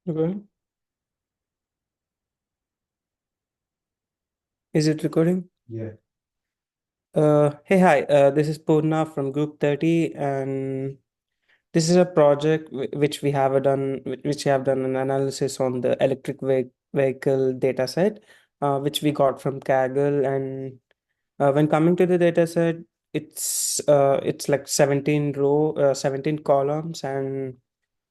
Okay. Is it recording? Yeah. Hey, hi. This is Purna from Group 30, and this is a project which we have done, which we have done an analysis on the electric vehicle data set, which we got from Kaggle. And when coming to the data set, it's like 17 columns, and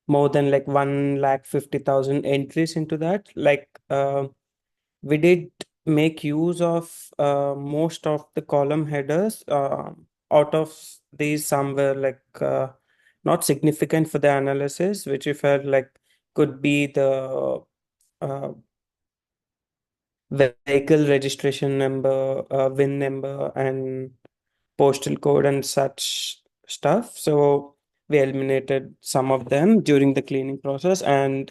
more than like 150,000 entries into that. We did make use of most of the column headers. Out of these, some were not significant for the analysis, which we felt like could be the uh, vehicle registration number, VIN number, and postal code and such stuff. So we eliminated some of them during the cleaning process, and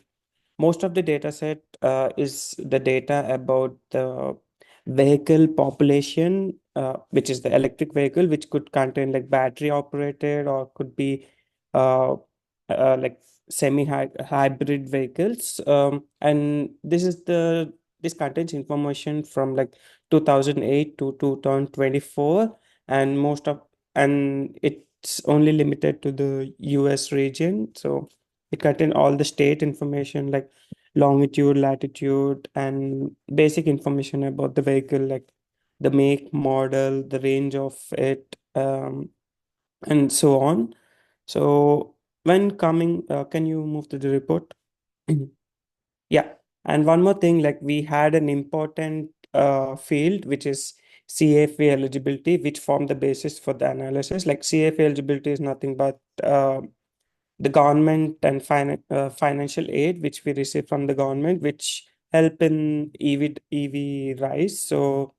most of the data set is the data about the vehicle population, which is the electric vehicle, which could contain like battery operated or could be uh, like hybrid vehicles. And this contains information from like 2008 to 2024, and it's only limited to the US region. So it contains all the state information like longitude, latitude, and basic information about the vehicle, like the make, model, the range of it, and so on. So when coming, can you move to the report? Yeah. And one more thing, like we had an important field, which is CFA eligibility, which formed the basis for the analysis. Like CFA eligibility is nothing but the government and financial aid which we receive from the government, which help in EV rise. So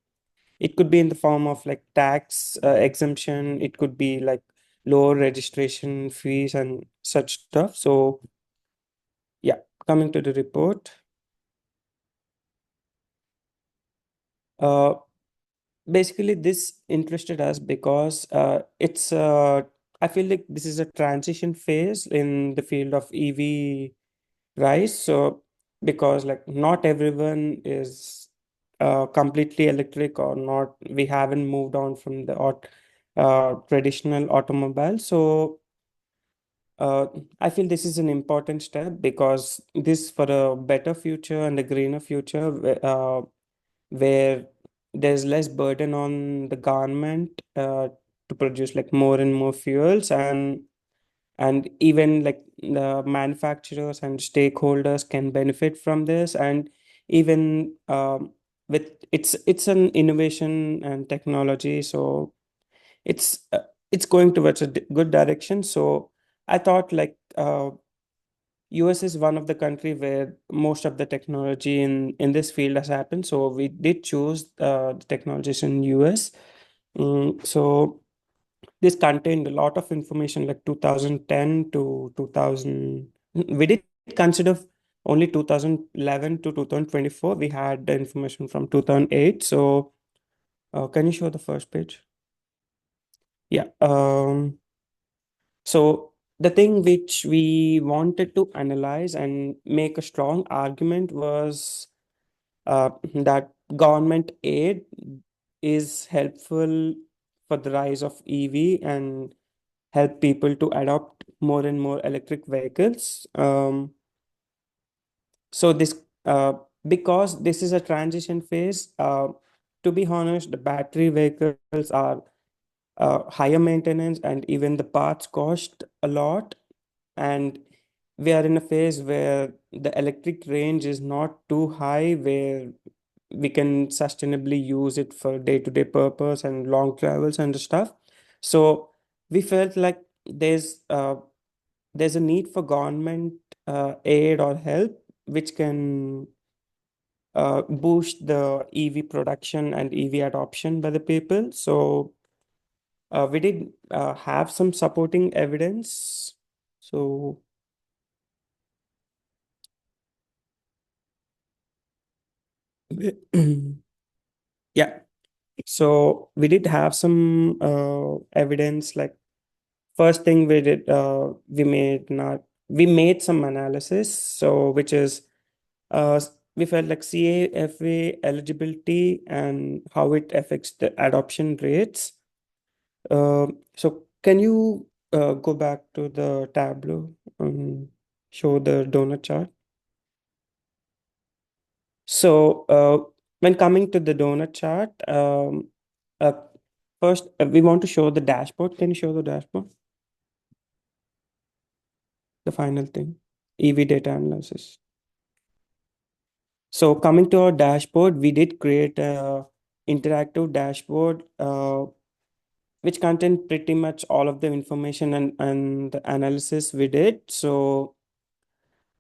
it could be in the form of like tax exemption. It could be like lower registration fees and such stuff. So yeah, coming to the report. Uh, Basically, this interested us because I feel like this is a transition phase in the field of EV rise. So because like not everyone is completely electric, or not, we haven't moved on from the traditional automobile. So uh, I feel this is an important step because this for a better future and a greener future, where there's less burden on the government to produce like more and more fuels, and even like the manufacturers and stakeholders can benefit from this. And even with it's an innovation and technology, so it's uh, it's going towards a good direction. So I thought like US is one of the country where most of the technology in this field has happened, so we did choose the technologies in US. So this contained a lot of information like 2010 to 2000. We did consider only 2011 to 2024. We had the information from 2008. So can you show the first page? Yeah. So the thing which we wanted to analyze and make a strong argument was that government aid is helpful for the rise of EV and help people to adopt more and more electric vehicles. So this because this is a transition phase, to be honest, the battery vehicles are higher maintenance, and even the parts cost a lot. And we are in a phase where the electric range is not too high, where we can sustainably use it for day-to-day purpose and long travels and stuff. So we felt like there's a need for government aid or help which can boost the EV production and EV adoption by the people. So we did have some supporting evidence. So yeah, so we did have some evidence. Like first thing we did, we made some analysis, so which is uh, we felt like CAFA eligibility and how it affects the adoption rates. So can you go back to the Tableau and show the donut chart? So when coming to the donut chart, uh, first we want to show the dashboard. Can you show the dashboard? The final thing, EV data analysis. So coming to our dashboard, we did create a interactive dashboard which contain pretty much all of the information and the analysis we did. So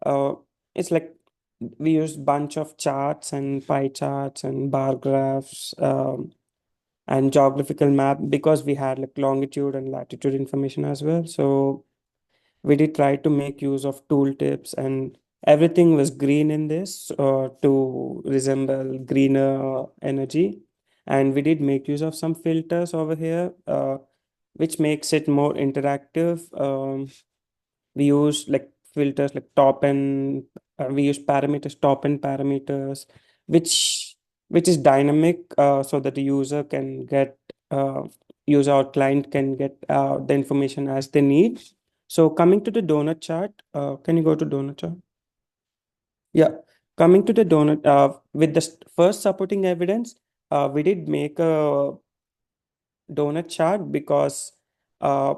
uh, it's like we used bunch of charts and pie charts and bar graphs and geographical map because we had like longitude and latitude information as well. So we did try to make use of tooltips, and everything was green in this to resemble greener energy. And we did make use of some filters over here, which makes it more interactive. We use like filters like top and we use parameters, top and parameters, which which is dynamic, so that the user can get user or client can get the information as they need. So coming to the donut chart, can you go to donut chart? Yeah, coming to the donut, with the first supporting evidence, we did make a donut chart because uh,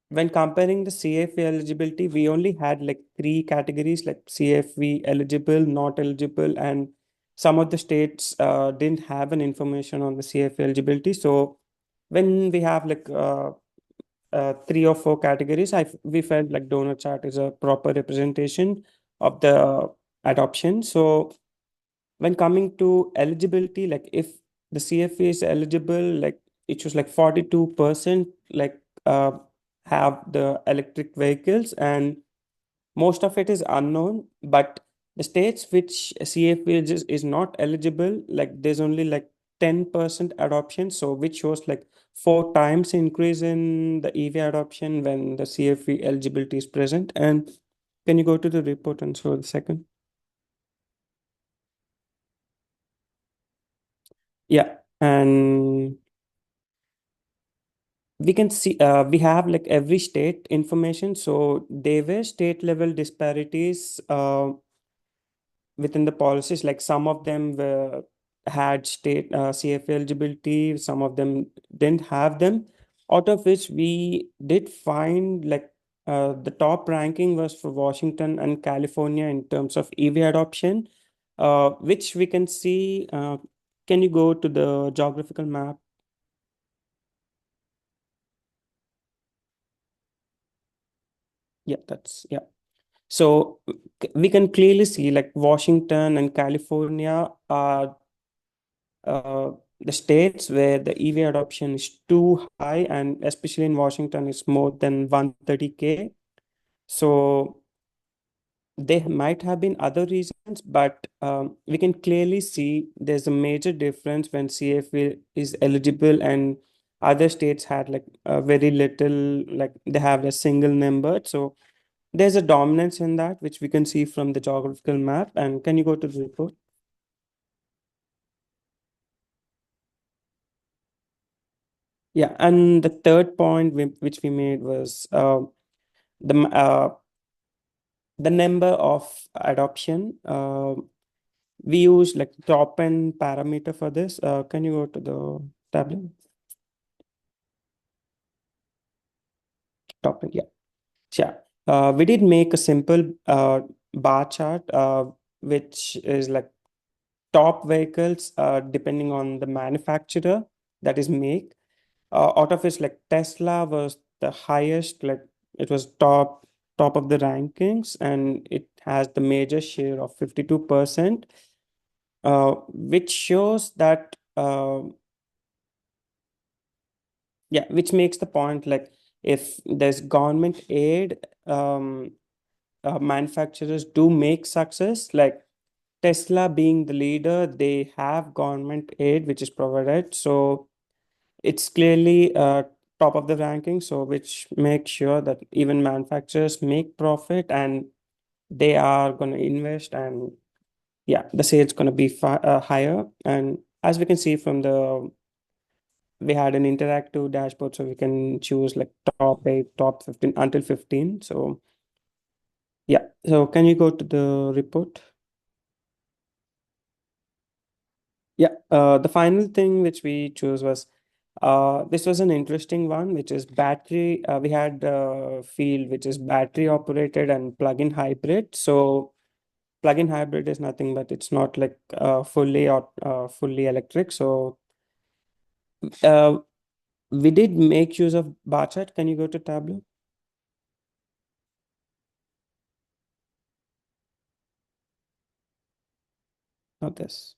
when comparing the CFA eligibility, we only had like three categories like CFV eligible, not eligible, and some of the states didn't have an information on the CFA eligibility. So when we have like three or four categories, we felt like donor chart is a proper representation of the adoption. So when coming to eligibility, like if the CFA is eligible, like it shows like 42% like uh, have the electric vehicles, and most of it is unknown. But the states which CFA is not eligible, like there's only like 10% adoption, so which shows like four times increase in the EV adoption when the CFA eligibility is present. And can you go to the report and show the second? Yeah, and we can see we have like every state information. So there were state level disparities within the policies. Like some of them were had state CFA eligibility, some of them didn't have them. Out of which we did find like the top ranking was for Washington and California in terms of EV adoption, which we can see. Can you go to the geographical map? Yeah, that's yeah. So we can clearly see like Washington and California are the states where the EV adoption is too high, and especially in Washington, it's more than 130K. So there might have been other reasons, but we can clearly see there's a major difference when CFA is eligible and other states had like very little, like they have a single number. So there's a dominance in that, which we can see from the geographical map. And can you go to the report? Yeah, and the third point which we made was the the number of adoption. We use like top end parameter for this. Can you go to the tablet? Top end, yeah. Yeah. We did make a simple bar chart, which is like top vehicles, depending on the manufacturer that is make. Out of which, like Tesla was the highest, like it was top of the rankings, and it has the major share of 52%, which shows that yeah, which makes the point like if there's government aid, manufacturers do make success. Like Tesla being the leader, they have government aid which is provided. So it's clearly top of the ranking, so which makes sure that even manufacturers make profit and they are going to invest, and yeah, the sales going to be higher. And as we can see from the, we had an interactive dashboard, so we can choose like top 8, top 15 until 15. So yeah, so can you go to the report? Yeah, the final thing which we chose was, this was an interesting one, which is battery. We had a field which is battery operated and plug-in hybrid. So plug-in hybrid is nothing but it's not like fully electric. So uh, we did make use of bar chart. Can you go to Tableau? Not this.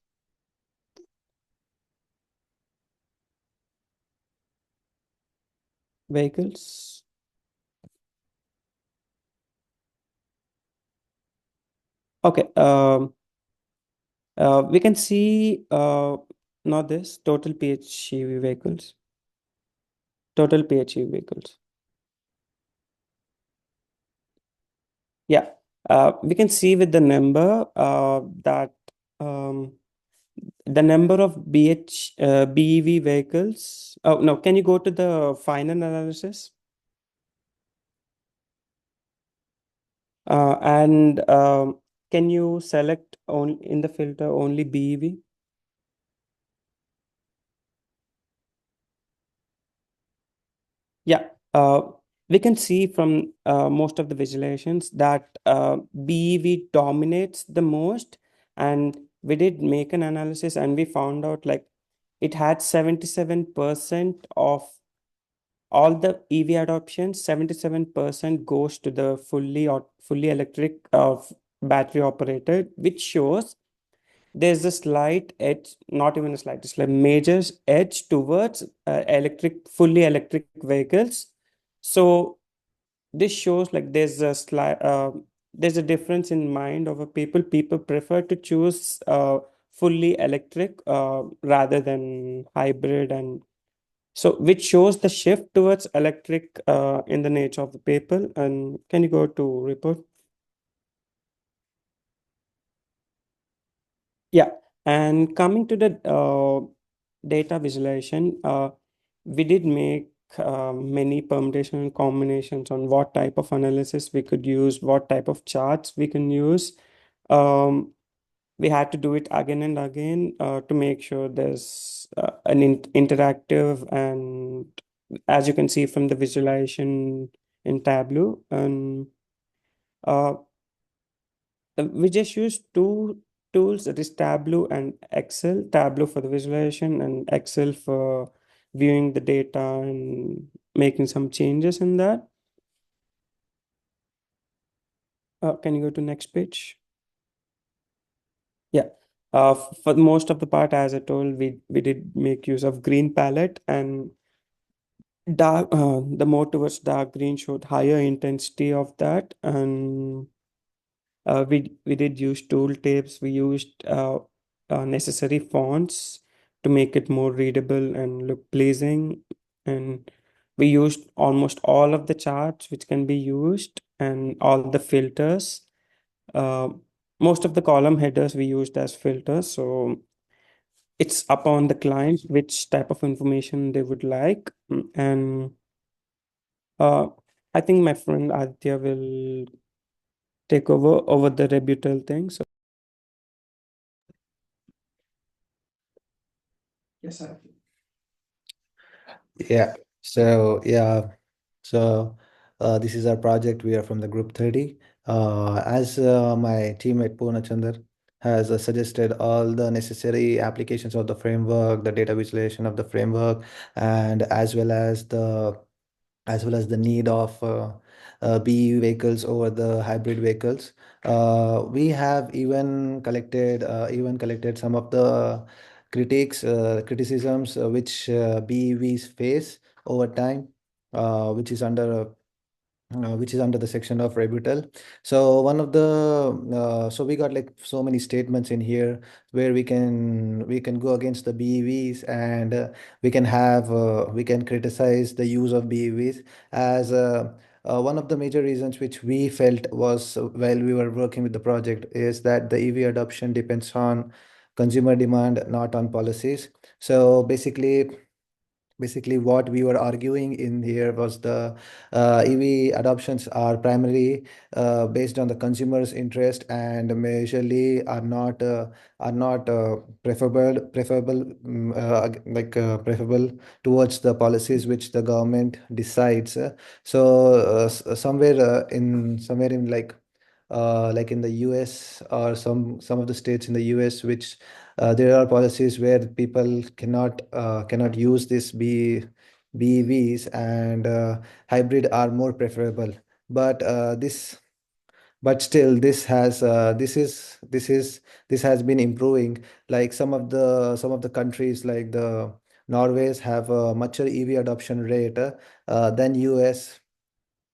Vehicles. Okay. We can see not this total PHEV vehicles. Total PHEV vehicles. Yeah. We can see with the number that um, the number of BEV vehicles. Oh no, can you go to the final analysis? And can you select only in the filter only BEV? Yeah, we can see from most of the visualizations that BEV dominates the most. And we did make an analysis and we found out like it had 77% of all the EV adoption, 77% goes to the fully electric battery operated, which shows there's a slight edge, not even a slight, it's like major edge towards fully electric vehicles. So this shows like there's a difference in mind of a people. People prefer to choose fully electric rather than hybrid, and so which shows the shift towards electric in the nature of the people. And can you go to report? Yeah, and coming to the data visualization, we did make many permutation and combinations on what type of analysis we could use, what type of charts we can use. Um, we had to do it again and again to make sure there's an interactive, and as you can see from the visualization in Tableau, and uh, we just use two tools, that is Tableau and Excel. Tableau for the visualization and Excel for viewing the data and making some changes in that. Can you go to next page? Yeah. For most of the part, as I told, we did make use of green palette, and the more towards dark green showed higher intensity of that. And we did use tooltips. We used necessary fonts to make it more readable and look pleasing. And we used almost all of the charts which can be used and all the filters. Uh, Most of the column headers we used as filters. So it's upon the client which type of information they would like. And uh, I think my friend Aditya will take over the rebuttal thing. So yes, sir. Yeah. So this is our project. We are from the group 30. As my teammate Purnachandar has suggested all the necessary applications of the framework, the data visualization of the framework, and as well as the need of BEV vehicles over the hybrid vehicles. We have even collected some of the criticisms which BEVs face over time, which is under which is under the section of rebuttal. So so we got like so many statements in here where we can go against the BEVs, and we can criticize the use of BEVs as one of the major reasons which we felt was while we were working with the project is that the EV adoption depends on consumer demand, not on policies. So basically what we were arguing in here was the EV adoptions are primarily based on the consumer's interest and majorly are not preferable towards the policies which the government decides. Somewhere somewhere in like in the US or some of the states in the US, which there are policies where people cannot use this BEVs, and hybrid are more preferable. But still, this has been improving. Like some of the countries like the Norways have a much EV adoption rate than US.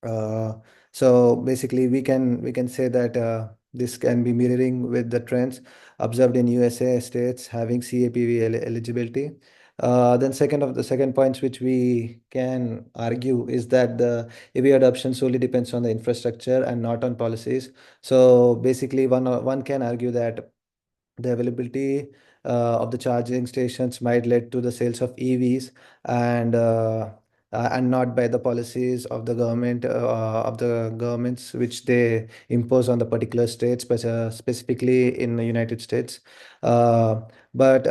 uh, so basically, we can say that this can be mirroring with the trends observed in USA states having CAPV eligibility. Then the second points which we can argue is that the EV adoption solely depends on the infrastructure and not on policies. So basically, one can argue that the availability of the charging stations might lead to the sales of EVs, and not by the policies of the governments which they impose on the particular states, specifically in the United States. Uh, but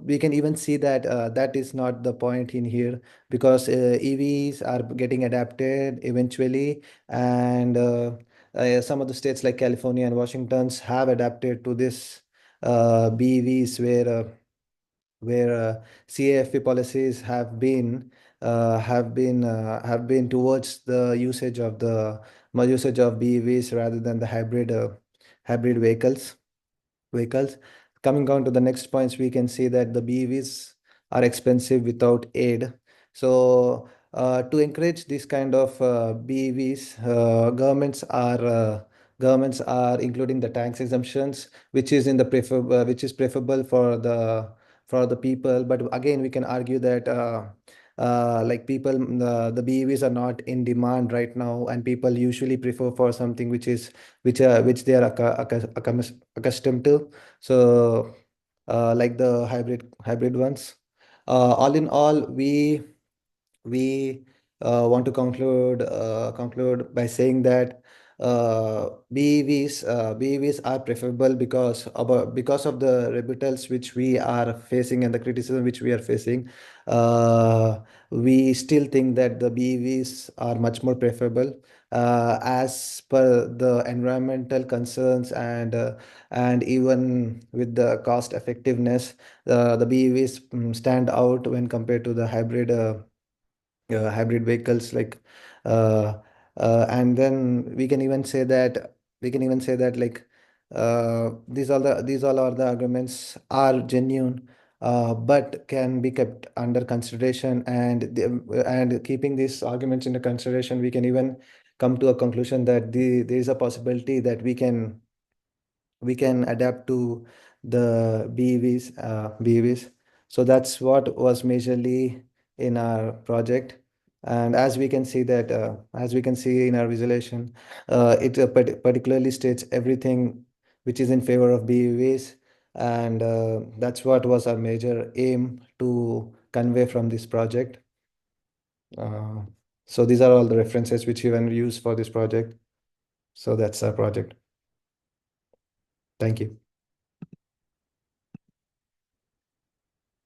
we can even see that that is not the point in here, because EVs are getting adapted eventually, and some of the states like California and Washington's have adapted to this BEVs, where CAFE policies have been towards the usage of BEVs rather than the hybrid vehicles. Coming on to the next points, we can see that the BEVs are expensive without aid. So, to encourage this kind of BEVs, governments are including the tax exemptions, which is preferable for the people. But again, we can argue that like people the BEVs are not in demand right now, and people usually prefer for something which they are accustomed to. So, like the hybrid ones. All in all, we want to conclude by saying that BEVs are preferable because of the rebuttals which we are facing and the criticism which we are facing. Uh, we still think that the BEVs are much more preferable as per the environmental concerns, and even with the cost effectiveness. The BEVs stand out when compared to the hybrid vehicles, uh, and then we can even say that like these all are the arguments are genuine, but can be kept under consideration, and keeping these arguments into consideration, we can even come to a conclusion that there is a possibility that we can adapt to the BEVs. So that's what was majorly in our project. And as we can see in our visualization, it particularly states everything which is in favor of BEVs, and that's what was our major aim to convey from this project. Uh, so these are all the references which we even use for this project. So that's our project. Thank you.